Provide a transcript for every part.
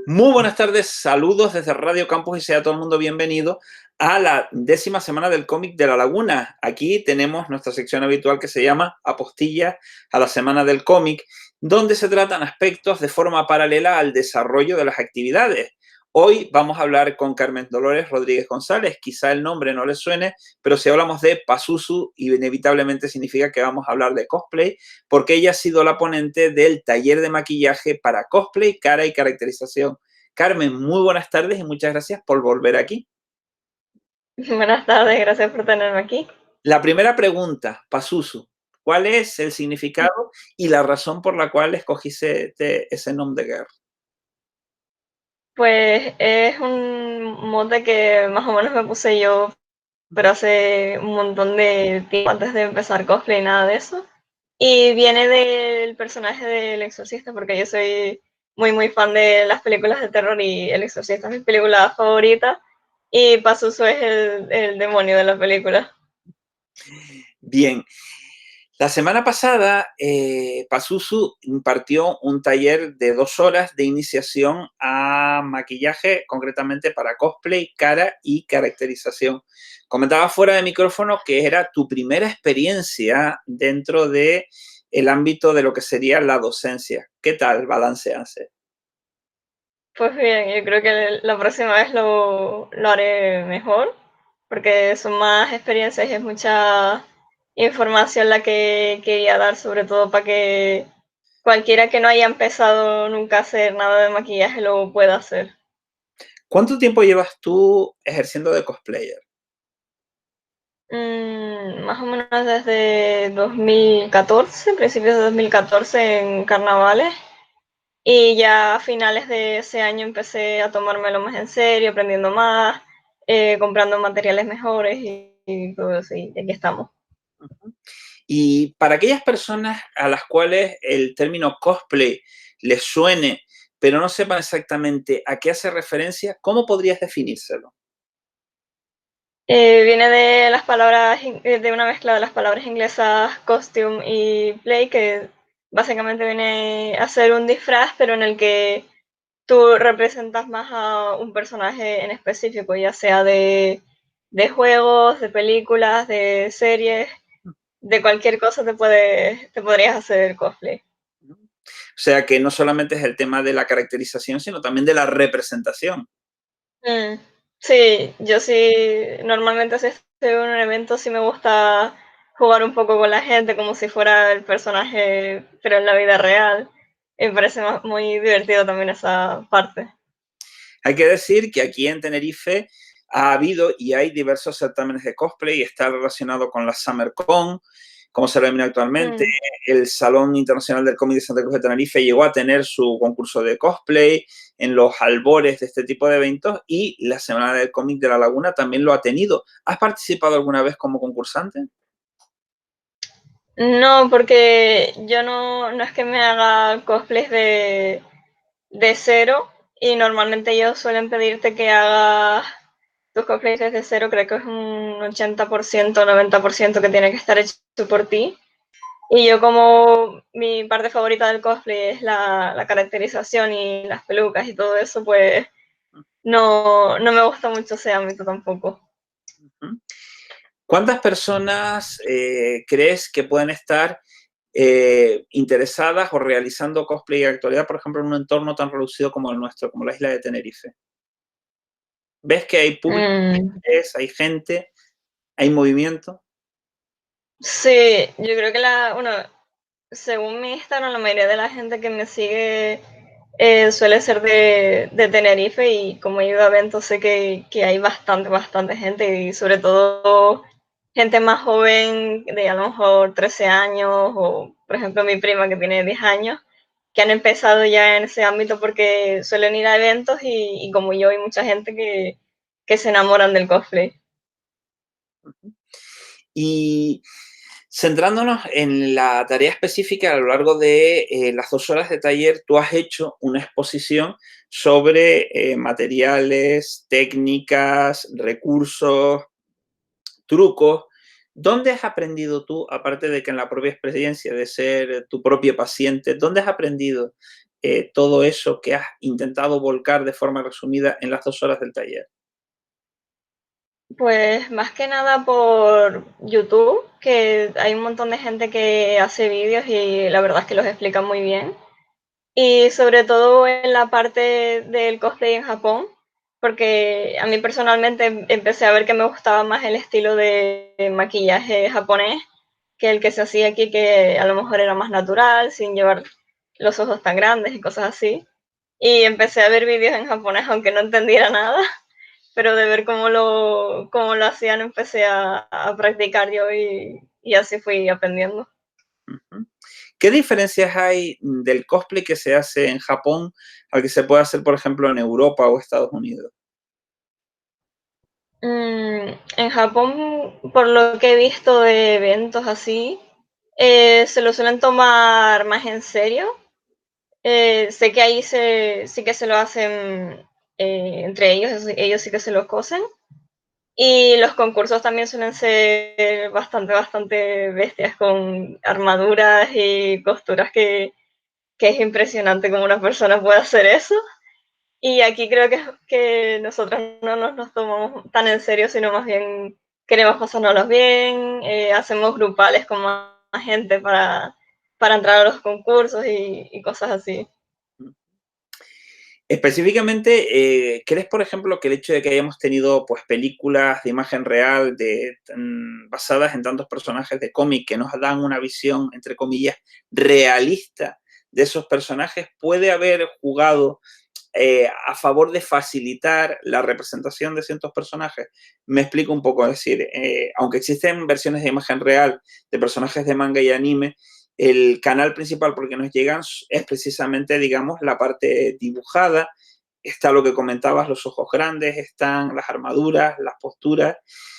Muy buenas tardes, saludos desde Radio Campus y sea todo el mundo bienvenido a la 10ª semana del cómic de La Laguna. Aquí tenemos nuestra sección habitual que se llama Apostilla a la Semana del Cómic, donde se tratan aspectos de forma paralela al desarrollo de las actividades. Hoy vamos a hablar con Carmen Dolores Rodríguez González. Quizá el nombre no le suene, pero si hablamos de Pazuzu, inevitablemente significa que vamos a hablar de cosplay, porque ella ha sido la ponente del taller de maquillaje para cosplay, cara y caracterización. Carmen, muy buenas tardes y muchas gracias por volver aquí. Buenas tardes, gracias por tenerme aquí. La primera pregunta, Pazuzu, ¿cuál es el significado y la razón por la cual escogiste ese nombre de guerra? Pues es un mote que más o menos me puse yo, pero hace un montón de tiempo antes de empezar cosplay y nada de eso. Y viene del personaje del Exorcista, porque yo soy muy fan de las películas de terror y El Exorcista es mi película favorita. Y Pazuzu es el demonio de la película. Bien, la semana pasada Pazuzu impartió un taller de 2 horas de iniciación a maquillaje, concretamente para cosplay, cara y caracterización. Comentaba fuera de micrófono que era tu primera experiencia dentro de el ámbito de lo que sería la docencia. ¿Qué tal balancearse? Pues bien, yo creo que la próxima vez lo haré mejor, porque son más experiencias y es mucha información la que quería dar, sobre todo para que cualquiera que no haya empezado nunca a hacer nada de maquillaje lo pueda hacer. ¿Cuánto tiempo llevas tú ejerciendo de cosplayer? Más o menos desde 2014, principios de 2014 en carnavales, y ya a finales de ese año empecé a tomármelo más en serio, aprendiendo más, comprando materiales mejores y todo eso, y aquí estamos. Y para aquellas personas a las cuales el término cosplay les suene, pero no sepan exactamente a qué hace referencia, ¿cómo podrías definírselo? Viene de las palabras, de una mezcla de las palabras inglesas costume y play, que básicamente viene a ser un disfraz, pero en el que tú representas más a un personaje en específico, ya sea de juegos, de películas, de series, de cualquier cosa te podrías hacer cosplay. O sea que no solamente es el tema de la caracterización, sino también de la representación. Mm, sí, yo sí, normalmente si estoy en un evento sí me gusta jugar un poco con la gente como si fuera el personaje, pero en la vida real. Me parece muy divertido también esa parte. Hay que decir que aquí en Tenerife ha habido y hay diversos certámenes de cosplay, está relacionado con la SummerCon, como se lo denomina actualmente. Mm. El Salón Internacional del Cómic de Santa Cruz de Tenerife llegó a tener su concurso de cosplay en los albores de este tipo de eventos y la Semana del Cómic de La Laguna también lo ha tenido. ¿Has participado alguna vez como concursante? No, porque yo no es que me haga cosplays de cero, y normalmente ellos suelen pedirte que hagas tus cosplays desde cero, creo que es un 80%, 90% que tiene que estar hecho por ti. Y yo, como mi parte favorita del cosplay es la caracterización y las pelucas y todo eso, pues no me gusta mucho ese ámbito tampoco. ¿Cuántas personas crees que pueden estar interesadas o realizando cosplay en la actualidad, por ejemplo, en un entorno tan reducido como el nuestro, como la isla de Tenerife? ¿Ves que hay público, Mm, hay gente, hay movimiento? sí, yo creo que bueno, según mi Instagram, la mayoría de la gente que me sigue suele ser de Tenerife, y como he ido a eventos sé que hay bastante gente, y sobre todo gente más joven, de a lo mejor 13 años, o por ejemplo mi prima que tiene 10 años, que han empezado ya en ese ámbito porque suelen ir a eventos, y como yo hay mucha gente que se enamoran del cosplay. Y centrándonos en la tarea específica, a lo largo de las 2 horas de taller, tú has hecho una exposición sobre materiales, técnicas, recursos, trucos. ¿Dónde has aprendido tú, aparte de que en la propia experiencia de ser tu propio paciente, dónde has aprendido todo eso que has intentado volcar de forma resumida en las 2 horas del taller? Pues más que nada por YouTube, que hay un montón de gente que hace vídeos y la verdad es que los explica muy bien. Y sobre todo en la parte del cosplay en Japón, porque a mí personalmente empecé a ver que me gustaba más el estilo de maquillaje japonés que el que se hacía aquí, que a lo mejor era más natural, sin llevar los ojos tan grandes y cosas así. Y empecé a ver vídeos en japonés, aunque no entendiera nada, pero de ver cómo lo hacían empecé a practicar yo y así fui aprendiendo. Ujú. ¿Qué diferencias hay del cosplay que se hace en Japón al que se puede hacer, por ejemplo, en Europa o Estados Unidos? En Japón, por lo que he visto de eventos así, se lo suelen tomar más en serio. Sé que ahí sí que se lo hacen entre ellos sí que se lo cosen. Y los concursos también suelen ser bastante bestias, con armaduras y costuras que es impresionante cómo una persona puede hacer eso. Y aquí creo que nosotros no nos tomamos tan en serio, sino más bien queremos pasárnoslos bien, hacemos grupales con más gente para entrar a los concursos y cosas así. Específicamente, ¿crees, por ejemplo, que el hecho de que hayamos tenido pues, películas de imagen real basadas en tantos personajes de cómic que nos dan una visión, entre comillas, realista de esos personajes, puede haber jugado a favor de facilitar la representación de ciertos personajes? Me explico un poco, es decir, aunque existen versiones de imagen real de personajes de manga y anime, el canal principal por el que nos llegan es precisamente, digamos, la parte dibujada. Está lo que comentabas, los ojos grandes, están las armaduras, las posturas.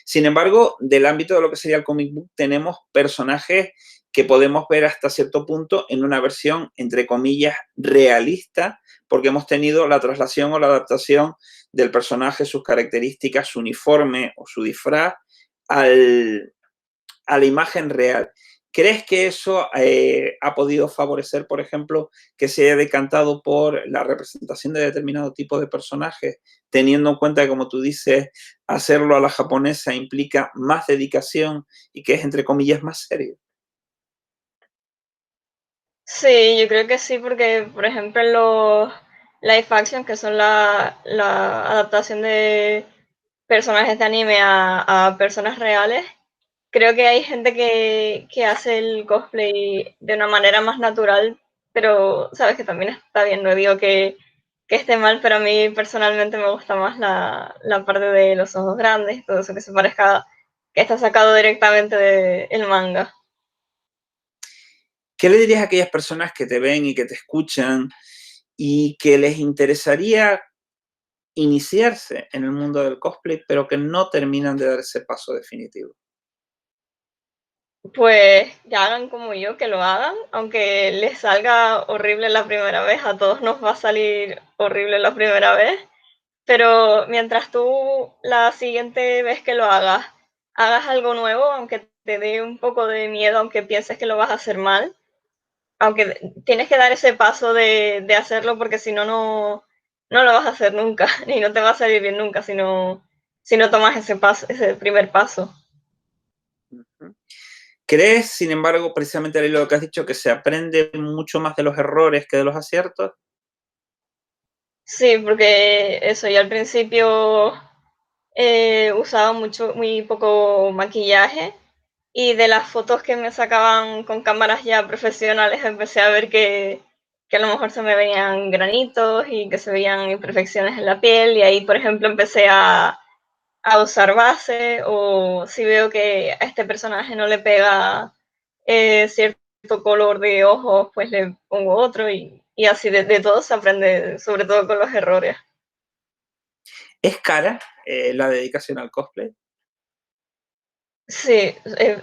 Sin embargo, del ámbito de lo que sería el comic book, tenemos personajes que podemos ver hasta cierto punto en una versión, entre comillas, realista, porque hemos tenido la traslación o la adaptación del personaje, sus características, su uniforme o su disfraz al, a la imagen real. ¿Crees que eso ha podido favorecer, por ejemplo, que se haya decantado por la representación de determinado tipo de personajes, teniendo en cuenta que, como tú dices, hacerlo a la japonesa implica más dedicación y que es, entre comillas, más serio? Sí, yo creo que sí, porque por ejemplo en los live action, que son la adaptación de personajes de anime a personas reales, creo que hay gente que hace el cosplay de una manera más natural, pero sabes que también está bien, no digo que esté mal, pero a mí personalmente me gusta más la parte de los ojos grandes, todo eso que se parezca, que está sacado directamente del manga. ¿Qué le dirías a aquellas personas que te ven y que te escuchan y que les interesaría iniciarse en el mundo del cosplay, pero que no terminan de dar ese paso definitivo? Pues que hagan como yo, que lo hagan, aunque les salga horrible la primera vez, a todos nos va a salir horrible la primera vez, pero mientras tú la siguiente vez que lo hagas, hagas algo nuevo, aunque te dé un poco de miedo, aunque pienses que lo vas a hacer mal, aunque tienes que dar ese paso de hacerlo porque si no, no lo vas a hacer nunca, y no te va a salir bien nunca si no tomas ese paso, ese primer paso. Ujú. ¿Crees, sin embargo, precisamente al hilo de lo que has dicho, que se aprende mucho más de los errores que de los aciertos? Sí, porque eso, yo al principio usaba muy poco maquillaje y de las fotos que me sacaban con cámaras ya profesionales empecé a ver que a lo mejor se me veían granitos y que se veían imperfecciones en la piel y ahí, por ejemplo, empecé a usar base o si veo que a este personaje no le pega cierto color de ojos, pues le pongo otro y así de todo se aprende, sobre todo con los errores. ¿Es cara la dedicación al cosplay? Sí,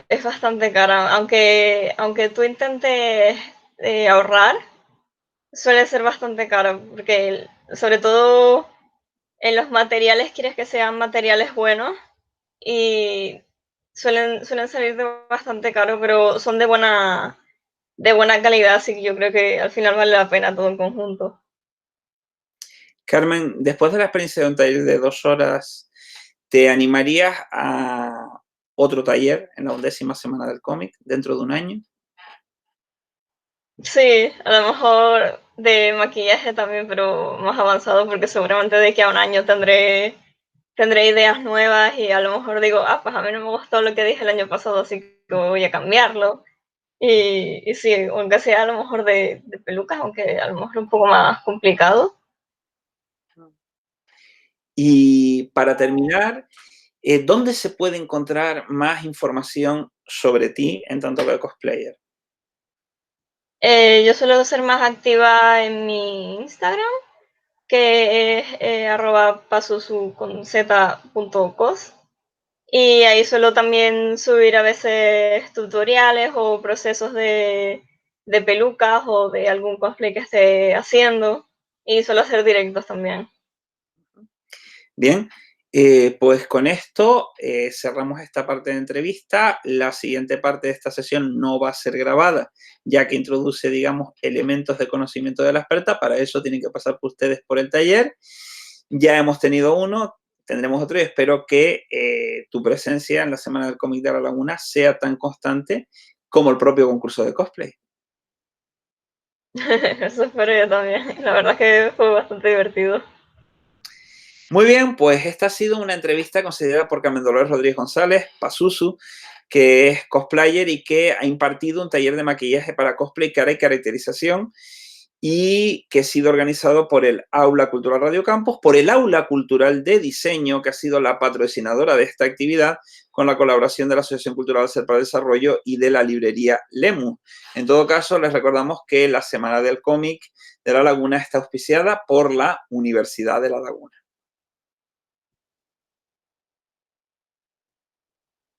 es bastante cara. Aunque tú intentes ahorrar, suele ser bastante caro, porque sobre todo en los materiales quieres que sean materiales buenos y suelen salir de bastante caro, pero son de de buena calidad, así que yo creo que al final vale la pena todo en conjunto. Carmen, después de la experiencia de un taller de 2 horas, ¿te animarías a otro taller en la 11ª semana del cómic dentro de un año? Sí, a lo mejor de maquillaje también, pero más avanzado, porque seguramente de aquí a un año tendré ideas nuevas y a lo mejor digo, ah, pues a mí no me gustó lo que dije el año pasado, así que voy a cambiarlo. Y sí, aunque sea a lo mejor de pelucas, aunque a lo mejor un poco más complicado. Y para terminar, ¿dónde se puede encontrar más información sobre ti en tanto que cosplayer? Yo suelo ser más activa en mi Instagram, que es @pasusu con z.cos. Y ahí suelo también subir a veces tutoriales o procesos de pelucas o de algún cosplay que esté haciendo. Y suelo hacer directos también. Bien, pues con esto cerramos esta parte de entrevista. La siguiente parte de esta sesión no va a ser grabada, ya que introduce, digamos, elementos de conocimiento de la experta. Para eso tienen que pasar por ustedes por el taller. Ya hemos tenido uno, tendremos otro y espero que tu presencia en la Semana del Cómic de la Laguna sea tan constante como el propio concurso de cosplay. Eso espero yo también. La verdad es que fue bastante divertido. Muy bien, pues esta ha sido una entrevista considerada por Carmen Dolores Rodríguez González, Pazuzu, que es cosplayer y que ha impartido un taller de maquillaje para cosplay, cara y caracterización, y que ha sido organizado por el Aula Cultural Radio Campus, por el Aula Cultural de Diseño, que ha sido la patrocinadora de esta actividad, con la colaboración de la Asociación Cultural Ser para el Desarrollo y de la librería Lemus. En todo caso, les recordamos que la Semana del Cómic de La Laguna está auspiciada por la Universidad de La Laguna.